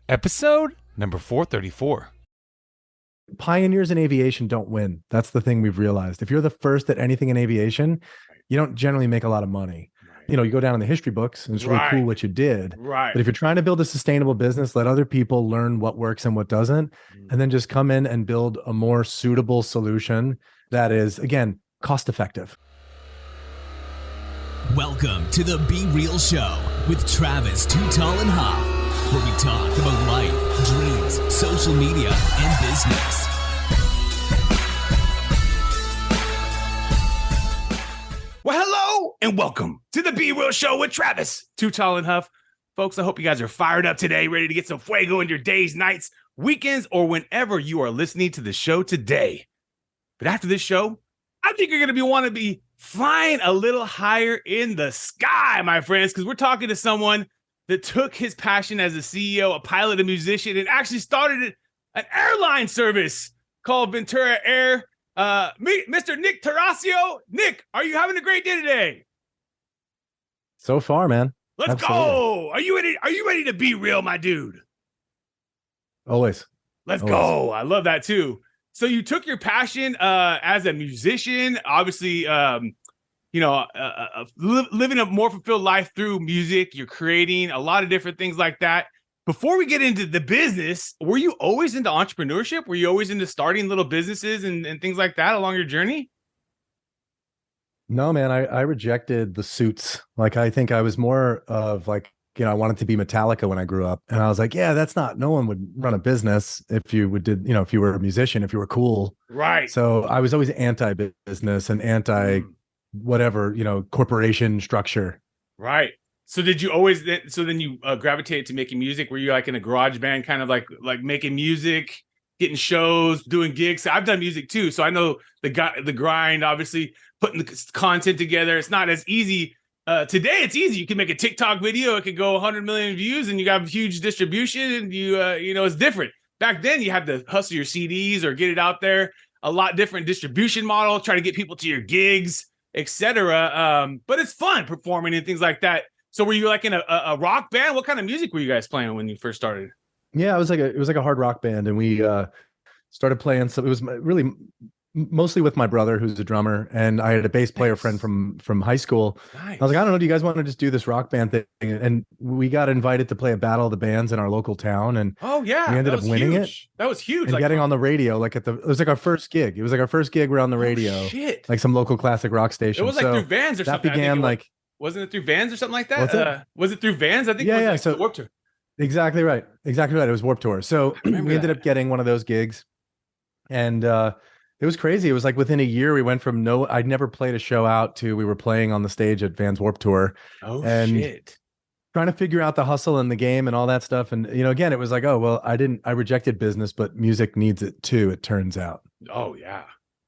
Episode number 434. Pioneers in aviation don't win. That's the thing we've realized. If you're the first at anything in aviation, you don't generally make a lot of money. You go down in the history books and it's really cool what you did. Right. But if you're trying to build a sustainable business, let other people learn what works and what doesn't, and then just come in and build a more suitable solution that is, again, cost effective. Welcome to the Be Real Show with Travis Too Tall and Huff, where we talk about life, dreams, social media, and business. Well, hello and welcome to the Be Real Show with Travis Too Tall and Huff. Folks, I hope you guys are fired up today, ready to get some fuego in your days, nights, weekends, or whenever you are listening to the show today. But after this show, I think you're going to want to be flying a little higher in the sky, my friends, because we're talking to someone that took his passion as a CEO, a pilot, a musician, and actually started an airline service called Ventura Air. Mr. Nik Tarascio. Nick, are you having a great day today? So far, man. Let's go. Are you ready? Are you ready to be real, my dude? Always. Let's go. I love that too. So you took your passion as a musician, obviously, living a more fulfilled life through music. You're creating a lot of different things like that. Before we get into the business, were you always into entrepreneurship? Were you always into starting little businesses and things like that along your journey? No, man, I rejected the suits. I think I was more of I wanted to be Metallica when I grew up. And I was like, yeah, no one would run a business if you if you were a musician, if you were cool. Right. So I was always anti-business and anti whatever, corporation structure. Right. So did you always then you gravitated to making music? Were you like in a garage band, kind of like making music, getting shows, doing gigs? I've done music too. So I know the grind, obviously putting the content together. It's not as easy. Today it's easy. You can make a TikTok video. It could go 100 million views and you got huge distribution and it's different. Back then you had to hustle your CDs or get it out there. A lot different distribution model, try to get people to your gigs, etc. But it's fun performing and things like that. So were you like in a rock band? What kind of music were you guys playing when you first started? Yeah, it was like a hard rock band, and we started playing. So it was really mostly with my brother, who's a drummer, and I had a bass player friend from high school. Nice. I was like, I don't know, do you guys want to just do this rock band thing? And we got invited to play a battle of the bands in our local town, and we ended up winning it. That was huge. And getting on the radio, it was like our first gig. It was like our first gig. We're on the radio, like some local classic rock station. It was through Vans or something. That began wasn't it through Vans or something like that? Was it through Vans? I think. Yeah, so Warped Tour. Exactly right. It was Warped Tour. So we ended up getting one of those gigs, and it was crazy. It was like within a year, we went from I'd never played a show out to we were playing on the stage at Vans Warped Tour. Oh, and shit. Trying to figure out the hustle in the game and all that stuff. And, again, it was like, oh, well, I rejected business, but music needs it too, it turns out. Oh, yeah.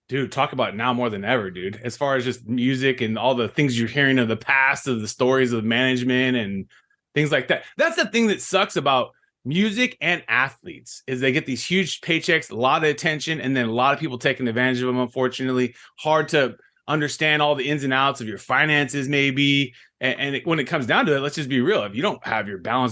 Dude, talk about it now more than ever, dude. As far as just music and all the things you're hearing of the past, of the stories of management and things like that. That's the thing that sucks about music and athletes is they get these huge paychecks, a lot of attention, and then a lot of people taking advantage of them, unfortunately. Hard to understand all the ins and outs of your finances, maybe. And when it comes down to it, let's just be real. If you don't have your know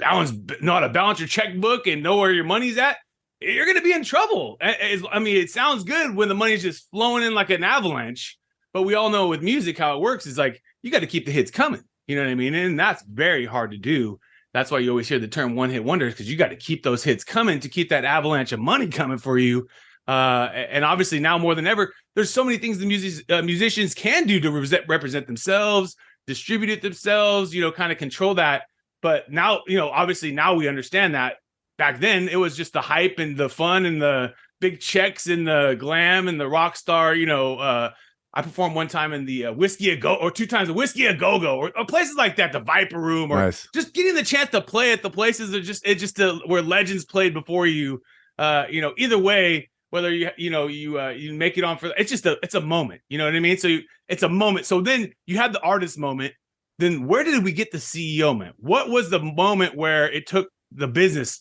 how to balance your checkbook and know where your money's at, you're going to be in trouble. It sounds good when the money's just flowing in like an avalanche, but we all know with music, how it works is like, you got to keep the hits coming. You know what I mean? And that's very hard to do. That's why you always hear the term one-hit wonders, because you got to keep those hits coming to keep that avalanche of money coming for you. And obviously now more than ever, there's so many things the musicians can do to represent themselves, distribute it themselves, kind of control that. But now, obviously now we understand that. Back then, it was just the hype and the fun and the big checks and the glam and the rock star. I performed one time in the Whiskey A Go, or two times the Whiskey A Go-Go, or places like that, the Viper Room, or just getting the chance to play at the places that where legends played before you. Either way, whether you make it on for, it's a moment. You know what I mean? So it's a moment. So then you had the artist moment. Then where did we get the CEO moment? What was the moment where it took the business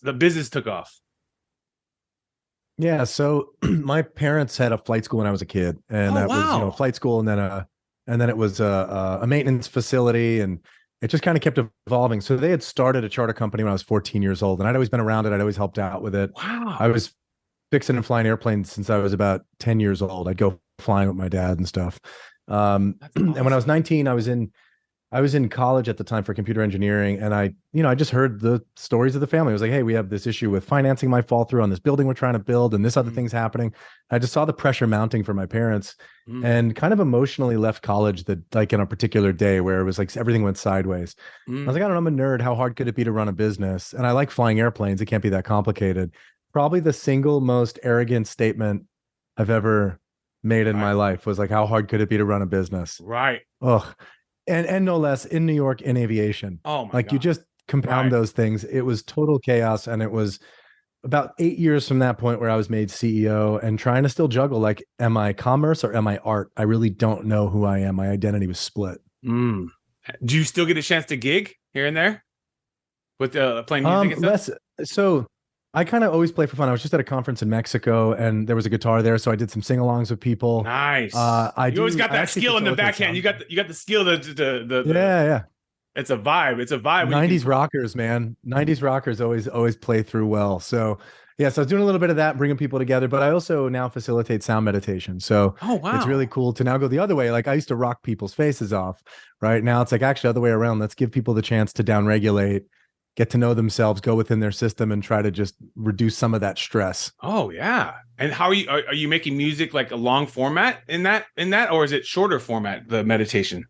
took off? Yeah, so my parents had a flight school when I was a kid, and that was flight school, and then it was a maintenance facility, and it just kind of kept evolving. So they had started a charter company when I was 14 years old, and I'd always been around it. I'd always helped out with it. Wow. I was fixing and flying airplanes since I was about 10 years old. I'd go flying with my dad and stuff. That's awesome. And when I was 19, I was in college at the time for computer engineering, and I just heard the stories of the family. I was like, hey, we have this issue with financing might fall through on this building we're trying to build, and this other thing's happening. I just saw the pressure mounting for my parents, and kind of emotionally left college like in a particular day where it was like everything went sideways. I was like, I don't know, I'm a nerd. How hard could it be to run a business? And I like flying airplanes. It can't be that complicated. Probably the single most arrogant statement I've ever made in my life was like, how hard could it be to run a business? Right. Oh, and no less in New York in aviation. Oh my like God. You just compound those things. It was total chaos. And it was about 8 years from that point where I was made CEO and trying to still juggle, like, am I commerce or am I art? I really don't know who I am. My identity was split. Do you still get a chance to gig here and there with playing music and stuff? So I kind of always play for fun. I was just at a conference in Mexico and there was a guitar there. So I did some sing-alongs with people. Nice. You always got that skill in the backhand. You got the skill yeah. It's a vibe. It's a vibe. 90s rockers, man. 90s rockers always play through well. So yeah, so I was doing a little bit of that, bringing people together, but I also now facilitate sound meditation. So it's really cool to now go the other way. Like, I used to rock people's faces off. Right now it's like actually the other way around. Let's give people the chance to downregulate, get to know themselves, go within their system, and try to just reduce some of that stress. Oh yeah. And how are you making music like a long format in that, or is it shorter format, the meditation?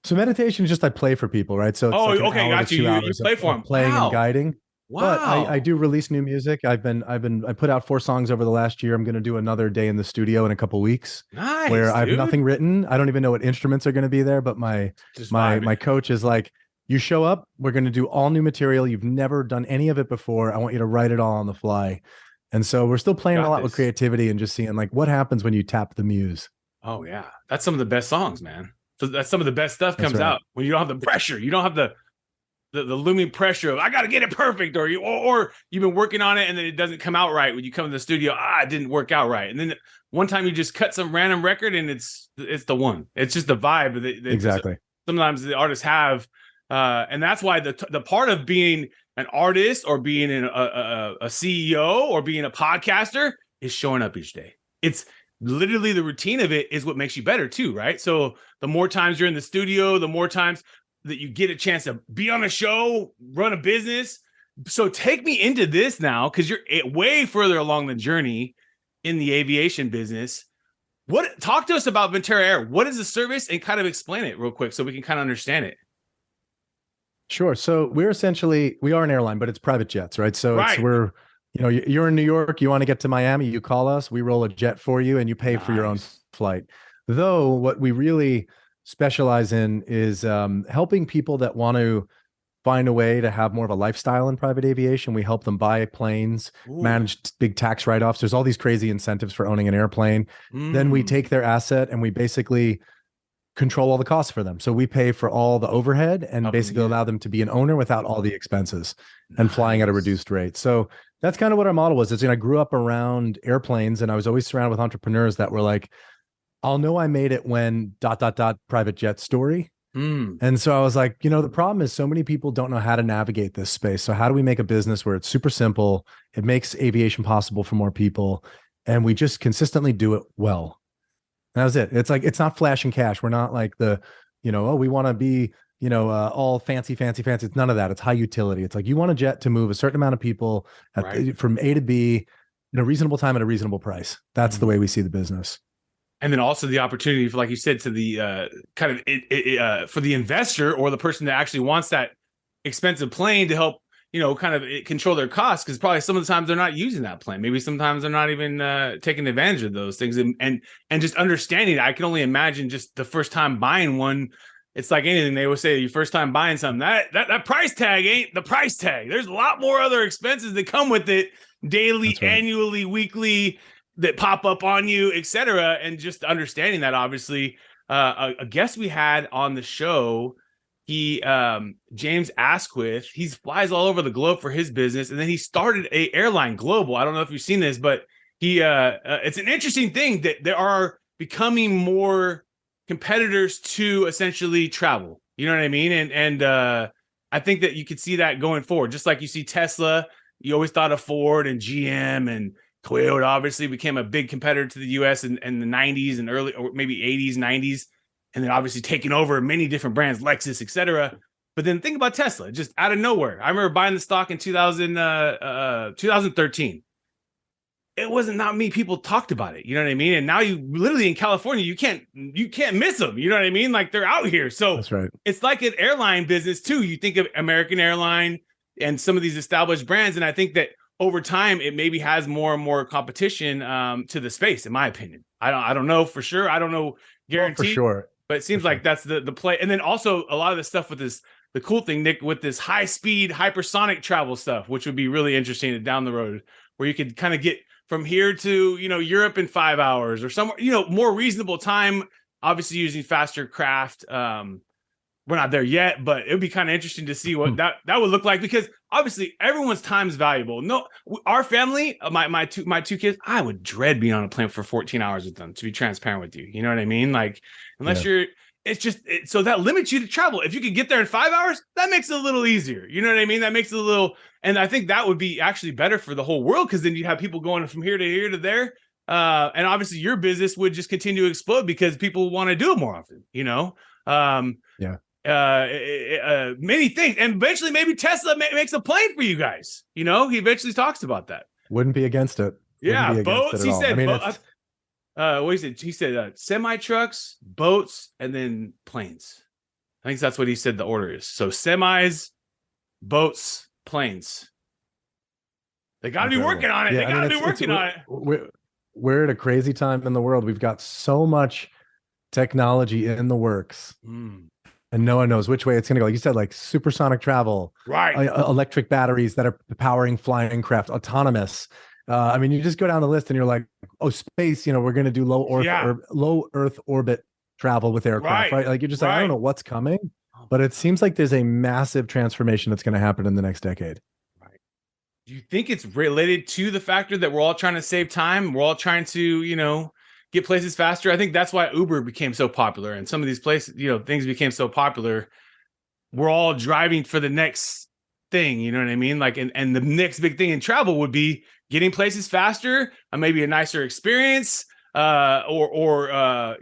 So meditation is just I play for people, right? So it's okay, got you. You play for them, playing and guiding. Wow. But I do release new music. I put out 4 songs over the last year. I'm going to do another day in the studio in a couple weeks. Nice. Where I have nothing written. I don't even know what instruments are going to be there, but my coach is like, you show up, we're going to do all new material. You've never done any of it before. I want you to write it all on the fly. And so we're still playing a lot with creativity and just seeing like what happens when you tap the muse. Oh yeah. That's some of the best songs, man. So that's some of the best stuff comes out when you don't have the pressure. You don't have the looming pressure of I got to get it perfect, or you've been working on it and then it doesn't come out right when you come to the studio. It didn't work out right, and then one time you just cut some random record and it's the one. It's just the vibe that exactly. Sometimes the artists have, and that's why the part of being an artist or being a CEO or being a podcaster is showing up each day. It's literally the routine of it is what makes you better too, right? So the more times you're in the studio, the more times that you get a chance to be on a show, run a business. So take me into this now, because you're way further along the journey in the aviation business. Talk to us about Ventura Air. What is the service, and kind of explain it real quick so we can kind of understand it. Sure. So we are an airline, but it's private jets, right? So you're in New York, you want to get to Miami, you call us, we roll a jet for you, and you pay for your own flight. Though what we really specialize in is helping people that want to find a way to have more of a lifestyle in private aviation. We help them buy planes, manage big tax write-offs. There's all these crazy incentives for owning an airplane. Then we take their asset and we basically control all the costs for them. So we pay for all the overhead and basically allow them to be an owner without all the expenses and flying at a reduced rate. So that's kind of what our model was. I grew up around airplanes and I was always surrounded with entrepreneurs that were like, I'll know I made it when ... private jet story. And so I was like, the problem is so many people don't know how to navigate this space. So how do we make a business where it's super simple? It makes aviation possible for more people. And we just consistently do it well. And that was it. It's like, it's not flash and cash. We're not like we want to be, all fancy. It's none of that. It's high utility. It's like, you want a jet to move a certain amount of people from A to B in a reasonable time at a reasonable price. That's the way we see the business. And then also the opportunity for, like you said, to the for the investor or the person that actually wants that expensive plane to help, control their costs, because probably some of the times they're not using that plane. Maybe sometimes they're not even taking advantage of those things. And just understanding, I can only imagine just the first time buying one. It's like anything. They always say your first time buying something, that price tag ain't the price tag. There's a lot more other expenses that come with it, daily, annually, weekly, that pop up on you, etc. And just understanding that, obviously, a guest we had on the show, James Asquith, he flies all over the globe for his business, and then he started a airline global. I don't know if you've seen this, but it's an interesting thing that there are becoming more competitors to essentially travel. You know what I mean? And I think that you could see that going forward, just like you see Tesla. You always thought of Ford and GM and Toyota obviously became a big competitor to the US in the 90s and early, or maybe 80s, 90s, and then obviously taking over many different brands, Lexus, etc. But then think about Tesla, just out of nowhere. I remember buying the stock in 2013. It wasn't not many people talked about it. You know what I mean? And now you literally in California, you can't miss them. You know what I mean? Like they're out here. So That's right. It's like an airline business too. You think of American Airline and some of these established brands. And I think that over time, it maybe has more and more competition to the space, in my opinion. I don't know for sure. I don't know guarantee. For sure. But it seems like that's the play. And then also a lot of the stuff with this, the cool thing, Nick, with this high speed, hypersonic travel stuff, which would be really interesting down the road, where you could kind of get from here to, Europe in 5 hours or somewhere, more reasonable time, obviously using faster craft. We're not there yet, but it would be kind of interesting to see what that would look like, because obviously everyone's time is valuable. No, our family, my two kids, I would dread being on a plane for 14 hours with them, to be transparent with you. You know what I mean? Like, unless so that limits you to travel. If you could get there in 5 hours, that makes it a little easier. You know what I mean? That makes it a little, and I think that would be actually better for the whole world, because then you'd have people going from here to here to there. And obviously your business would just continue to explode because people want to do it more often, many things, and eventually maybe Tesla makes a plane for you guys. He eventually talks about that. Wouldn't be against it. Yeah, boats. He said, what he said, semi trucks, boats, and then planes. I think that's what he said the order is. So semis, boats, planes. They got to be working on it. They got to be working on it. We're at a crazy time in the world. We've got so much technology in the works. And no one knows which way it's going to go. Like you said, like supersonic travel, right? Electric batteries that are powering flying craft, autonomous. You just go down the list and you're like, oh, space, we're going to do low Earth orbit travel with aircraft, right? Like you're just like, I don't know what's coming, but it seems like there's a massive transformation that's going to happen in the next decade. Right. Do you think it's related to the factor that we're all trying to save time? We're all trying to, get places faster. I think that's why Uber became so popular, and some of these places, things became so popular. We're all driving for the next thing, you know what I mean? Like, and the next big thing in travel would be getting places faster, maybe a nicer experience, we all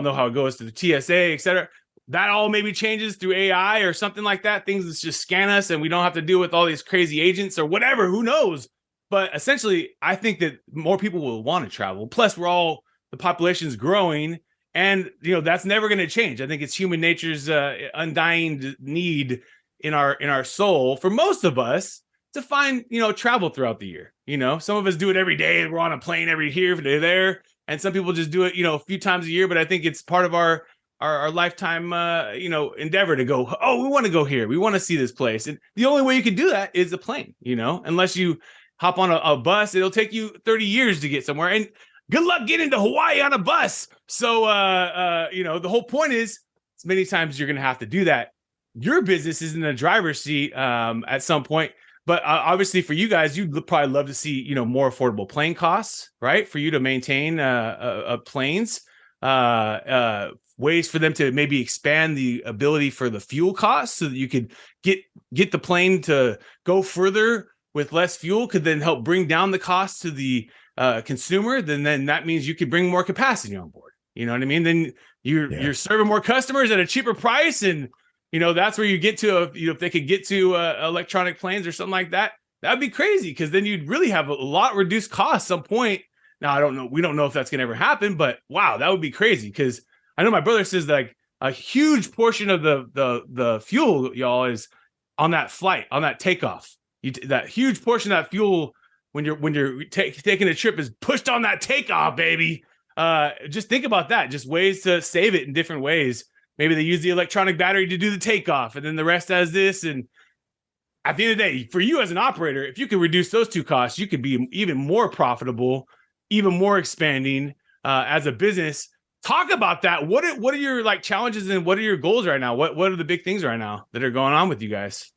know how it goes to the TSA, et cetera. That all maybe changes through AI or something like that. Things that just scan us and we don't have to deal with all these crazy agents or whatever, who knows? But essentially, I think that more people will want to travel. Plus, the population's growing, and that's never going to change. I think it's human nature's undying need in our soul for most of us to find travel throughout the year. Some of us do it every day. We're on a plane every here, there, and some people just do it a few times a year. But I think it's part of our lifetime endeavor to go. Oh, we want to go here. We want to see this place, and the only way you can do that is a plane. Unless you hop on a bus, it'll take you 30 years to get somewhere. And good luck getting to Hawaii on a bus. So, the whole point is, many times you're going to have to do that. Your business is in the driver's seat at some point. But obviously for you guys, you'd probably love to see, more affordable plane costs, right? For you to maintain planes, ways for them to maybe expand the ability for the fuel costs so that you could get the plane to go further with less fuel, could then help bring down the cost to the consumer. Then that means you could bring more capacity on board. You know what I mean? Then you're serving more customers at a cheaper price, and that's where you get to. If they could get to electronic planes or something like that, that'd be crazy, because then you'd really have a lot reduced cost some point. Now I don't know. We don't know if that's gonna ever happen, but wow, that would be crazy, because I know my brother says like a huge portion of the fuel, y'all, is on that flight, on that takeoff. That huge portion of that fuel when you're taking a trip is pushed on that takeoff, baby. Just think about that. Just ways to save it in different ways. Maybe they use the electronic battery to do the takeoff, and then the rest has this. And at the end of the day, for you as an operator, if you can reduce those two costs, you could be even more profitable, even more expanding as a business. Talk about that. What are your challenges, and what are your goals right now? What are the big things right now that are going on with you guys?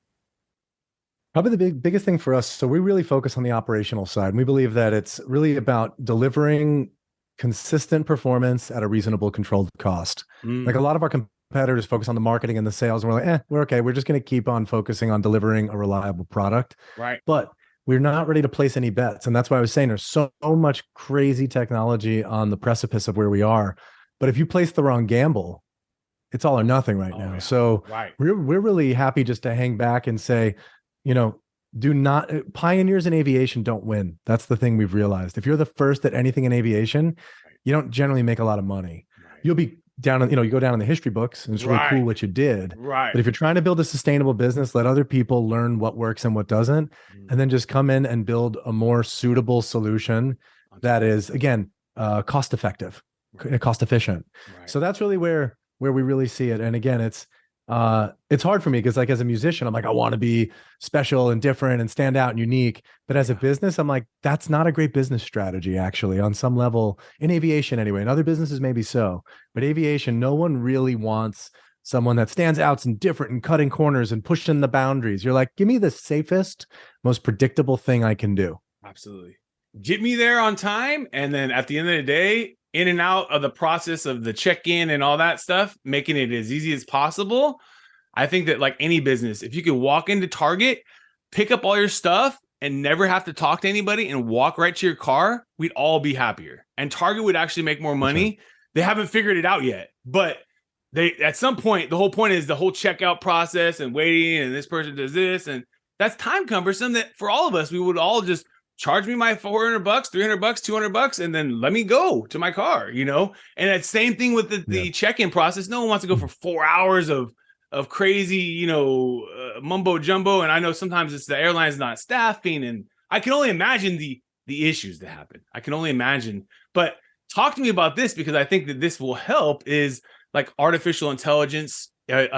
Probably the biggest thing for us. So we really focus on the operational side. We believe that it's really about delivering consistent performance at a reasonable controlled cost. Like a lot of our competitors focus on the marketing and the sales, and we're like, we're okay. We're just going to keep on focusing on delivering a reliable product. Right. But we're not ready to place any bets. And that's why I was saying there's so much crazy technology on the precipice of where we are. But if you place the wrong gamble, it's all or nothing right now. Yeah. So we're really happy just to hang back and say, do not, pioneers in aviation don't win. That's the thing we've realized. If you're the first at anything in aviation, you don't generally make a lot of money. You'll be down, you go down in the history books and it's really cool what you did. Right. But if you're trying to build a sustainable business, let other people learn what works and what doesn't, and then just come in and build a more suitable solution that is, again, cost effective, cost efficient. So that's really where we really see it. And again, it's hard for me because, like, as a musician, I'm like, I want to be special and different and stand out and unique. But as a business, I'm like, that's not a great business strategy, actually, on some level, in aviation anyway. In other businesses, maybe so. But aviation, no one really wants someone that stands out and different and cutting corners and pushing the boundaries. You're like, give me the safest, most predictable thing I can do. Absolutely. Get me there on time. And then at the end of the day, in and out of the process of the check-in and all that stuff, making it as easy as possible. I think that, like any business, if you could walk into Target, pick up all your stuff and never have to talk to anybody and walk right to your car, we'd all be happier. And Target would actually make more money. Right. They haven't figured it out yet, but they, at some point, the whole point is the whole checkout process and waiting, and this person does this, and that's time cumbersome that for all of us, we would all just charge me my $400, $300, $200, and then let me go to my car, And that same thing with the check-in process. No one wants to go for 4 hours of crazy, mumbo jumbo. And I know sometimes it's the airline's not staffing, and I can only imagine the issues that happen. I can only imagine. But talk to me about this, because I think that this will help, is like artificial intelligence as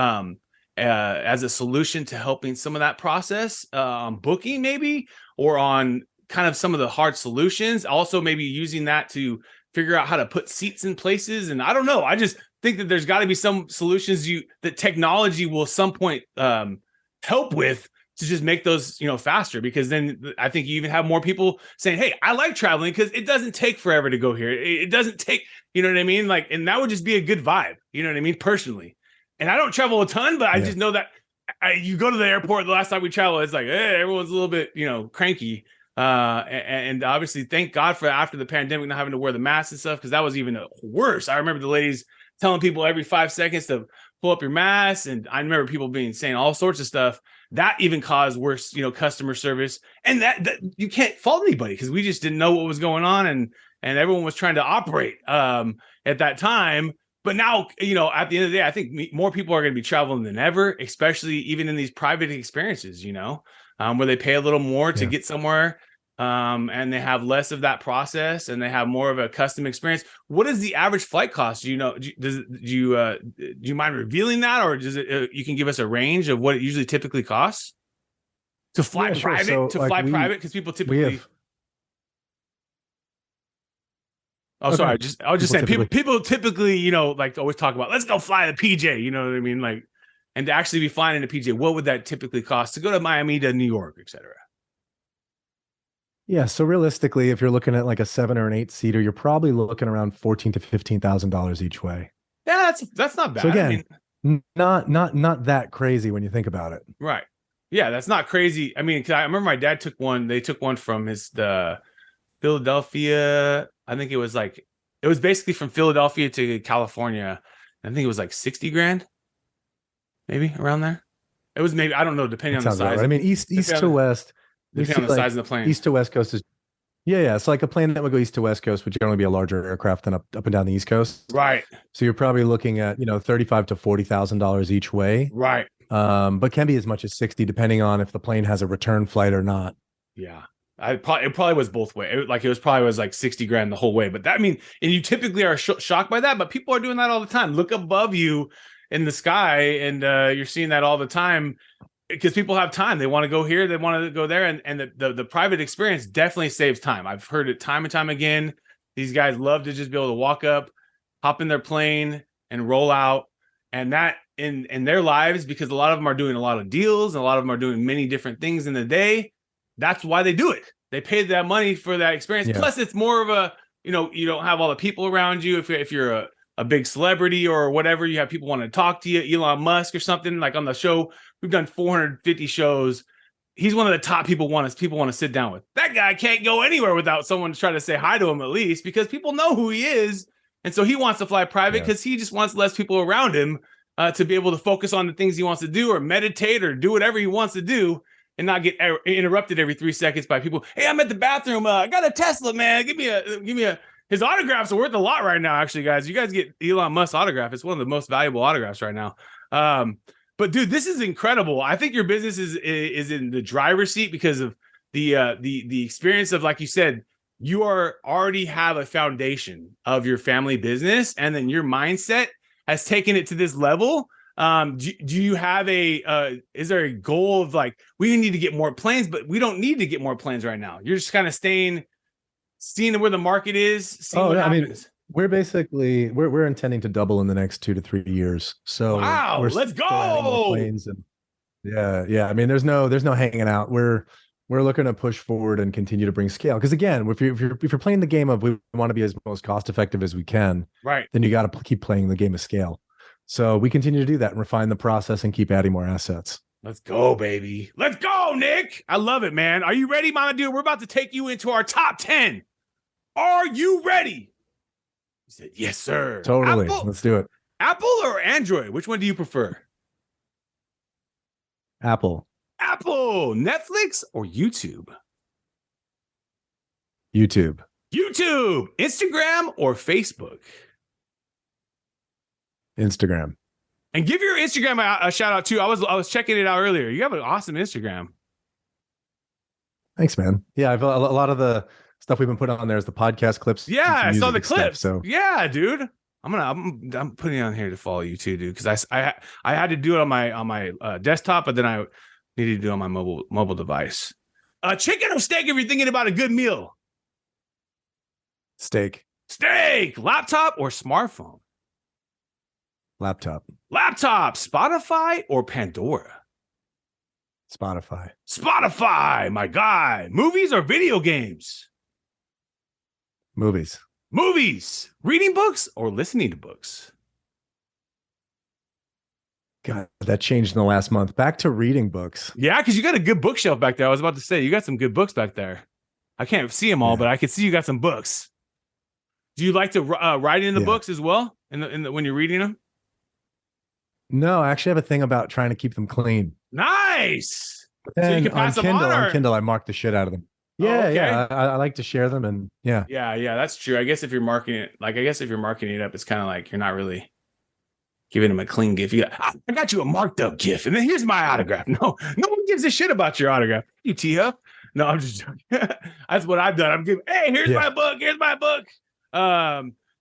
a solution to helping some of that process, booking maybe, or on kind of some of the hard solutions. Also maybe using that to figure out how to put seats in places. And I don't know. I just think that there's got to be some solutions that technology will at some point help with, to just make those, faster, because then I think you even have more people saying, hey, I like traveling because it doesn't take forever to go here. It doesn't take, you know what I mean? Like, and that would just be a good vibe. You know what I mean? Personally. And I don't travel a ton, but I just know that you go to the airport, the last time we traveled, it's like, hey, everyone's a little bit, cranky. And obviously, thank God for after the pandemic not having to wear the mask and stuff, because that was even worse. I remember the ladies telling people every 5 seconds to pull up your mask, and I remember people saying all sorts of stuff that even caused worse, customer service. And that you can't fault anybody, because we just didn't know what was going on, and everyone was trying to operate at that time. But now, at the end of the day, I think more people are going to be traveling than ever, especially even in these private experiences, where they pay a little more to get somewhere, and they have less of that process, and they have more of a custom experience. What is the average flight cost? Do you mind revealing that, or does it? You can give us a range of what it usually typically costs to fly private. So, private, because people typically. Sorry. I was just saying, people typically, like always talk about, let's go fly the PJ. You know what I mean? Like, and to actually be flying in a PJ, what would that typically cost to go to Miami to New York, et cetera? Yeah. So realistically, if you're looking at like a 7 or an 8 seater, you're probably looking around $14,000 to $15,000 each way. Yeah, that's not bad. So again, not that crazy when you think about it. Right. Yeah, that's not crazy. I mean, 'cause I remember my dad took one. They took one from the Philadelphia. I think it was basically from Philadelphia to California. I think it was like 60 grand, maybe around there. It was maybe, I don't know, depending on the size. Right. I mean, east to west, depending on the size of the plane. East to west coast is, yeah. It's like a plane that would go east to west coast would generally be a larger aircraft than up and down the East Coast. Right. So you're probably looking at, $35,000 to $40,000 each way. Right. But can be as much as 60 depending on if the plane has a return flight or not. Yeah. It probably was both ways. It was like 60 grand the whole way. But that, and you typically are shocked by that, but people are doing that all the time. Look above you in the sky, and you're seeing that all the time, because people have time. They want to go here, they want to go there, and the private experience definitely saves time. I've heard it time and time again. These guys love to just be able to walk up, hop in their plane, and roll out, and that in their lives, because a lot of them are doing a lot of deals, and a lot of them are doing many different things in the day. That's why they do it. They paid that money for that experience. Yeah. Plus, it's more of a, you don't have all the people around you. If you're a big celebrity or whatever, you have people want to talk to you, Elon Musk or something. Like on the show, we've done 450 shows. He's one of the top people want to sit down with. That guy can't go anywhere without someone trying to say hi to him at least, because people know who he is. And so he wants to fly private because he just wants less people around him to be able to focus on the things he wants to do or meditate or do whatever he wants to do and not get interrupted every 3 seconds by people. Hey, I'm at the bathroom. I got a Tesla, man. Give me a. His autographs are worth a lot right now, actually, guys. You guys get Elon Musk's autograph. It's one of the most valuable autographs right now. But dude, this is incredible. I think your business is in the driver's seat because of the experience of, like you said, you already have a foundation of your family business, and then your mindset has taken it to this level. Do you have is there a goal of like, we need to get more planes, but we don't need to get more planes right now? You're just kind of seeing where the market is, seeing what happens. I mean, we're basically we're intending to double in the next 2 to 3 years. So wow, let's go. Planes and yeah. I mean, there's no hanging out. We're looking to push forward and continue to bring scale. Because again, if you're playing the game of we want to be as most cost effective as we can, right? Then you got to keep playing the game of scale. So we continue to do that and refine the process and keep adding more assets. Let's go, baby. Let's go, Nick. I love it, man. Are you ready, Mama Dude? We're about to take you into our top 10. Are you ready? He said, yes, sir. Totally. Let's do it. Apple or Android? Which one do you prefer? Apple. Apple. Netflix or YouTube? YouTube. YouTube. Instagram or Facebook? Instagram. And give your Instagram a shout out too. I was checking it out earlier. You have an awesome Instagram. Thanks, man. Yeah, I've a lot of the stuff we've been putting on there is the podcast clips. Yeah, I saw the clips. Stuff, so yeah, dude. I'm putting it on here to follow you too, dude. Because I had to do it on my desktop, but then I needed to do it on my mobile device. Chicken or steak if you're thinking about a good meal? Steak. Laptop or smartphone? Laptop. Spotify or Pandora? Spotify. My guy. Movies or video games? Movies. Reading books or listening to books? God, that changed in the last month. Back to reading books. Yeah, because you got a good bookshelf back there. I was about to say, you got some good books back there. I can't see them all, but I can see you got some books. Do you like to write in the books as well? When you're reading them? No, I actually have a thing about trying to keep them clean. Nice. And so you can pass on Kindle, I mark the shit out of them. Yeah, okay. I like to share them, and yeah, that's true. I guess if you're marking it, up, it's kind of like you're not really giving them a clean gift. I got you a marked up gift, and then here's my autograph. No one gives a shit about your autograph. You T-Huff. No, I'm just joking. That's what I've done. I'm giving. Hey, here's my book. Here's my book.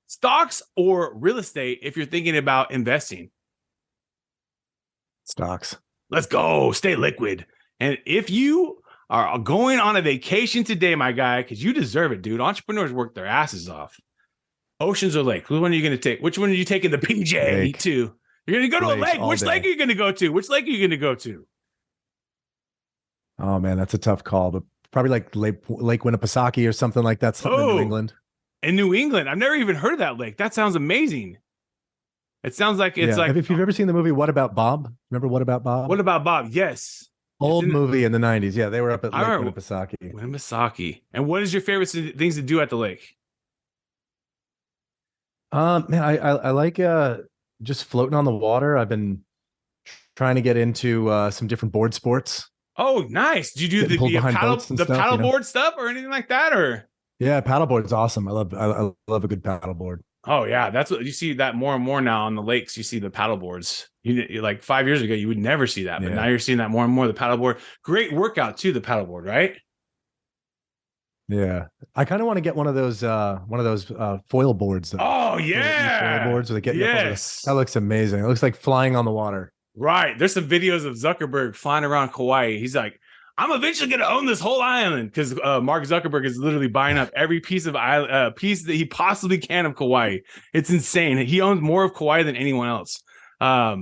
Stocks or real estate if you're thinking about investing? Stocks. Let's go. Stay liquid. And if you are going on a vacation today, my guy, because you deserve it, dude. Entrepreneurs work their asses off. Oceans or lake? Which one are you going to take? Which one are you taking the PJ lake. to? You're going to go to a lake. Which lake are you going to go to? Which lake are you going to go to? Oh, man, that's a tough call, but probably like Lake Winnipesaukee or something like that. Something in New England. In New England. I've never even heard of that lake. That sounds amazing. It sounds like it's like. If you've ever seen the movie What About Bob? Remember What About Bob? What About Bob? Yes. Old movie in the 90s. Yeah, they were up at Lake Winnipesaukee. Winnipesaukee. And what is your favorite things to do at the lake? Man, I like just floating on the water. I've been trying to get into some different board sports. Oh, nice. Do you do the paddleboard stuff or anything like that? Or yeah, paddleboard is awesome. I love a good paddleboard. Oh yeah, that's what you see that more and more now on the lakes. You see the paddleboards. You like 5 years ago, you would never see that, but now you're seeing that more and more. The paddleboard, great workout too. The paddleboard, right? Yeah, I kind of want to get one of those foil boards. Though. Oh yeah, foil boards where they get you up over that looks amazing. It looks like flying on the water. Right. There's some videos of Zuckerberg flying around Kauai. He's like, I'm eventually going to own this whole island because Mark Zuckerberg is literally buying up every piece that he possibly can of Kauai. It's insane. He owns more of Kauai than anyone else. I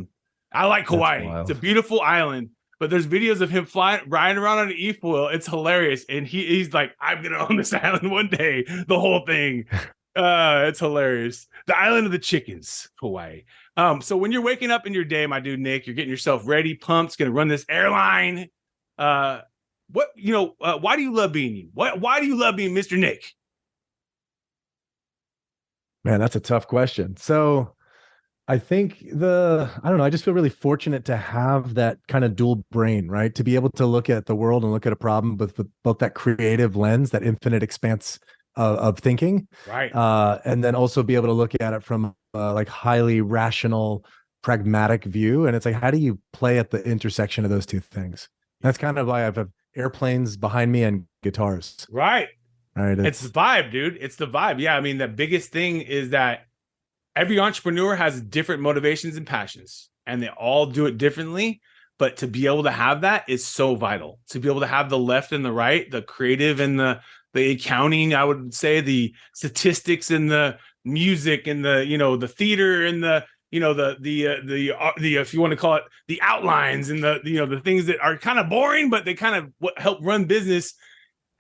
like Kauai. It's a beautiful island, but there's videos of him riding around on an e-foil. It's hilarious. And he's like, I'm going to own this island one day, the whole thing. It's hilarious. The island of the chickens, Hawaii. So when you're waking up in your day, my dude Nick, you're getting yourself ready, pumped, gonna run this airline. Why do you love being you? Why do you love being Mr. Nick? Man, that's a tough question. So I think I don't know, I just feel really fortunate to have that kind of dual brain, right? To be able to look at the world and look at a problem with both that creative lens, that infinite expanse of thinking, right? And then also be able to look at it from like highly rational, pragmatic view. And it's like, how do you play at the intersection of those two things? That's kind of why I have airplanes behind me and guitars. Right. Right. It's the vibe, dude. It's the vibe. Yeah. I mean, the biggest thing is that every entrepreneur has different motivations and passions, and they all do it differently. But to be able to have that is so vital. To be able to have the left and the right, the creative and the accounting, I would say, the statistics and the music and the theater and the if you want to call it the outlines and the things that are kind of boring, but they kind of help run business.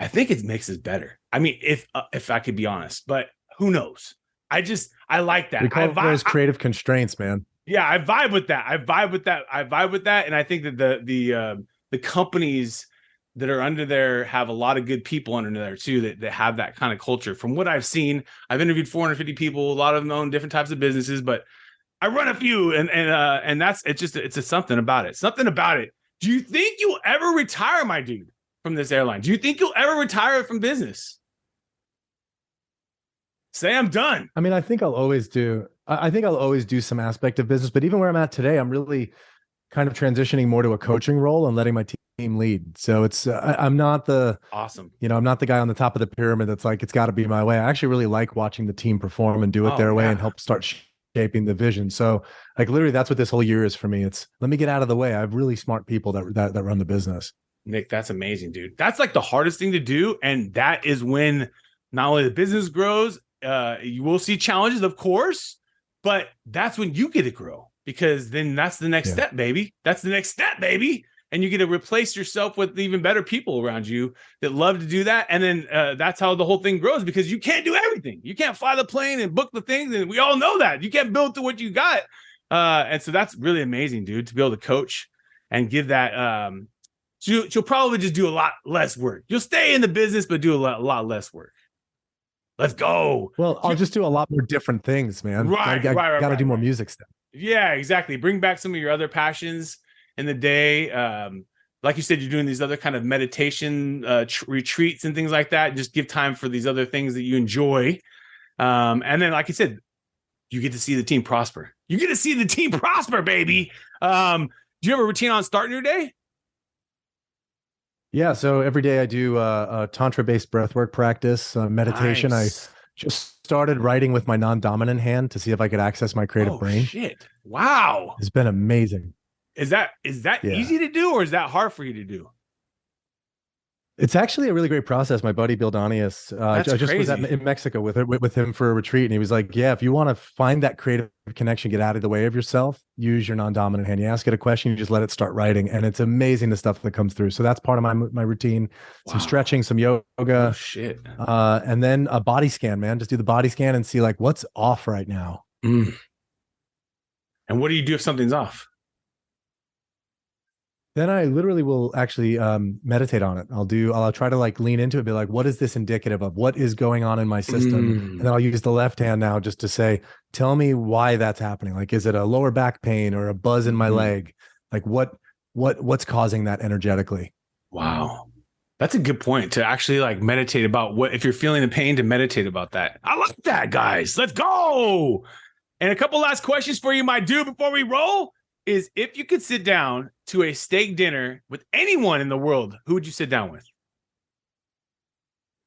I think it makes us better. I mean, if I could be honest, but who knows? I like that. We call those creative constraints, man. Yeah, I vibe with that. I vibe with that. And I think that the companies that are under there have a lot of good people under there too, that have that kind of culture. From what I've seen, I've interviewed 450 people. A lot of them own different types of businesses, but I run a few, and that's it's something about it. Something about it. Do you think you'll ever retire, my dude, from this airline? Do you think you'll ever retire from business? Say I'm done. I mean, I think I'll always do some aspect of business, but even where I'm at today, I'm really kind of transitioning more to a coaching role and letting my team lead. So it's I'm not awesome. I'm not the guy on the top of the pyramid that's like, it's got to be my way. I actually really like watching the team perform and do it their way and help start shaping the vision. So like literally that's what this whole year is for me. It's let me get out of the way. I have really smart people that run the business. Nick, that's amazing, dude. That's like the hardest thing to do. And that is when not only the business grows, you will see challenges, of course, but that's when you get to grow, because then that's the next step, baby. That's the next step, baby. And you get to replace yourself with even better people around you that love to do that. And then that's how the whole thing grows, because you can't do everything. You can't fly the plane and book the things. And we all know that you can't build to what you got. And so that's really amazing, dude, to be able to coach and give that. You'll probably just do a lot less work. You'll stay in the business, but do a lot less work. Let's go. Well, I'll just do a lot more different things, man. Right. I got to do more music stuff. Yeah, exactly. Bring back some of your other passions in the day. Like you said, you're doing these other kind of meditation retreats and things like that. Just give time for these other things that you enjoy. And then, like you said, you get to see the team prosper. You get to see the team prosper, baby. Do you have a routine on starting your day? Yeah, so every day I do a tantra-based breathwork practice, meditation. Nice. I just started writing with my non-dominant hand to see if I could access my creative brain. Shit! Wow, it's been amazing. Is that easy to do, or is that hard for you to do? It's actually a really great process. My buddy Bill Donius, I just was in Mexico with him for a retreat, and he was like, "Yeah, if you want to find that creative connection, get out of the way of yourself, use your non-dominant hand. You ask it a question, you just let it start writing, and it's amazing the stuff that comes through." So that's part of my routine. Some stretching, some yoga. Oh shit! And then a body scan, man. Just do the body scan and see like what's off right now. And what do you do if something's off? Then I literally will actually meditate on it. I'll try to like lean into it, be like, what is this indicative of? What is going on in my system? And then I'll use the left hand now just to say, tell me why that's happening. Like, is it a lower back pain or a buzz in my leg? Like what's causing that energetically? Wow. That's a good point, to actually like meditate about what, if you're feeling the pain, to meditate about that. I like that, guys. Let's go. And a couple last questions for you, my dude, before we roll. Is if you could sit down to a steak dinner with anyone in the world, who would you sit down with?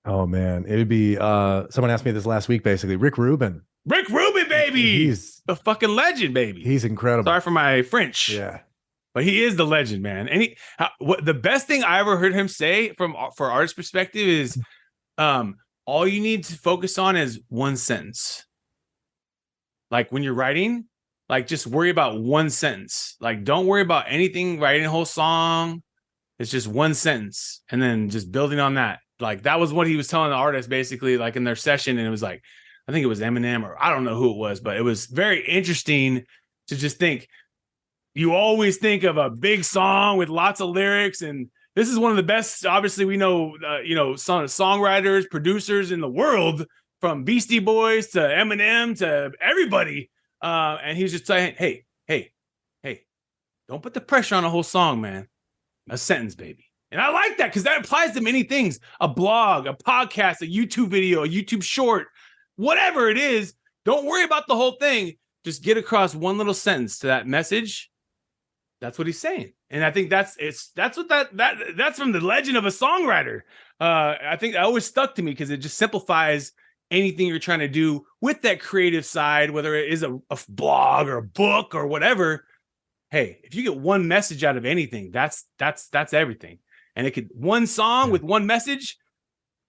Oh man, it would be someone asked me this last week, basically. Rick Rubin. Rick Rubin, baby. He's a fucking legend, baby. He's incredible. Sorry for my French. Yeah. But he is the legend, man. And the best thing I ever heard him say for artist perspective is all you need to focus on is one sentence. Like when you're writing, like, just worry about one sentence. Like, don't worry about anything, writing a whole song. It's just one sentence. And then just building on that. Like, that was what he was telling the artist, basically, like in their session. And it was like, I think it was Eminem, or I don't know who it was, but it was very interesting to just think. You always think of a big song with lots of lyrics, and this is one of the best. Obviously, we know, songwriters, producers in the world, from Beastie Boys to Eminem to everybody. And he's just saying, hey, don't put the pressure on a whole song, man. A sentence, baby. And I like that because that applies to many things: a blog, a podcast, a YouTube video, a YouTube short, whatever it is. Don't worry about the whole thing. Just get across one little sentence to that message. That's what he's saying. And I think that's from the legend of a songwriter. I think that always stuck to me because it just simplifies anything you're trying to do with that creative side, whether it is a blog or a book or whatever. Hey, if you get one message out of anything, that's everything. And it could, one song with one message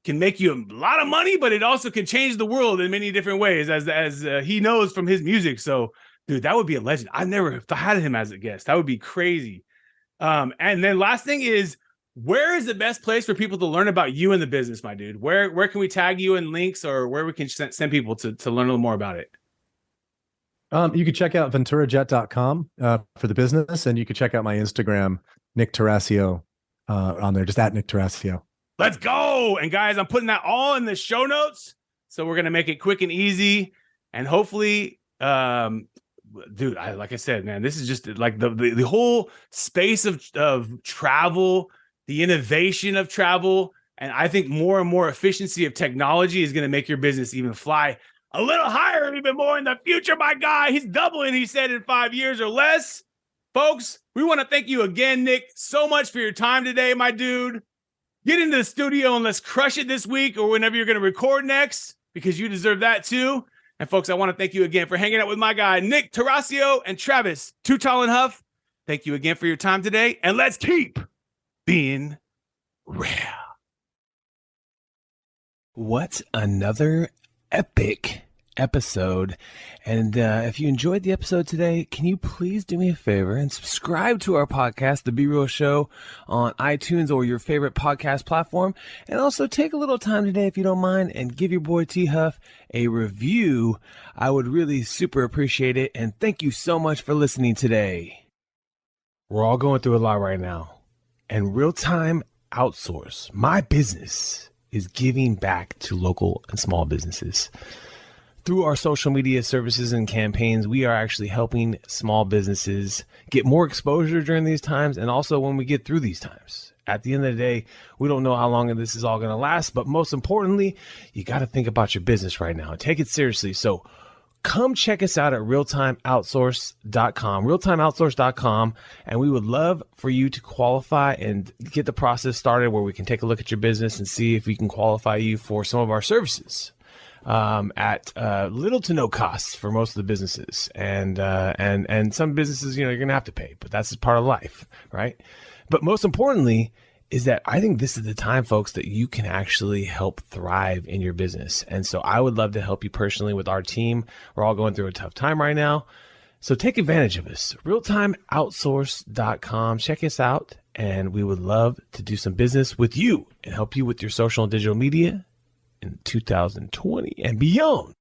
can make you a lot of money, but it also can change the world in many different ways, as he knows from his music. So, dude, that would be a legend. I've never had him as a guest. That would be crazy. And then last thing is, where is the best place for people to learn about you and the business, my dude? Where can we tag you in links, or where we can send people to learn a little more about it? You could check out venturajet.com for the business, and you could check out my Instagram, Nik Tarascio, on there, just at Nik Tarascio. Let's go. And guys, I'm putting that all in the show notes. So we're going to make it quick and easy. And hopefully, dude, like I said, man, this is just like the whole space of travel, the innovation of travel. And I think more and more efficiency of technology is going to make your business even fly a little higher, even more in the future. My guy, he's doubling, he said, in 5 years or less. Folks, we want to thank you again, Nik, so much for your time today, my dude. Get into the studio and let's crush it this week or whenever you're going to record next, because you deserve that too. And folks, I want to thank you again for hanging out with my guy, Nik Tarascio and Travis, Too Tall and Huff. Thank you again for your time today. And let's keep being real. What another epic episode. And if you enjoyed the episode today, can you please do me a favor and subscribe to our podcast, The Be Real Show, on iTunes or your favorite podcast platform. And also take a little time today, if you don't mind, and give your boy T Huff a review. I would really super appreciate it. And thank you so much for listening today. We're all going through a lot right now. And Real Time Outsource, my business, is giving back to local and small businesses. Through our social media services and campaigns, we are actually helping small businesses get more exposure during these times, and also when we get through these times. At the end of the day, we don't know how long this is all going to last, but most importantly, you got to think about your business right now and take it seriously. So come check us out at realtimeoutsource.com, and we would love for you to qualify and get the process started where we can take a look at your business and see if we can qualify you for some of our services. At little to no cost for most of the businesses, and some businesses, you're gonna have to pay, but that's part of life, right? But most importantly is that I think this is the time, folks, that you can actually help thrive in your business. And so I would love to help you personally with our team. We're all going through a tough time right now, so take advantage of us. realtimeoutsource.com. Check us out, and we would love to do some business with you and help you with your social and digital media in 2020 and beyond.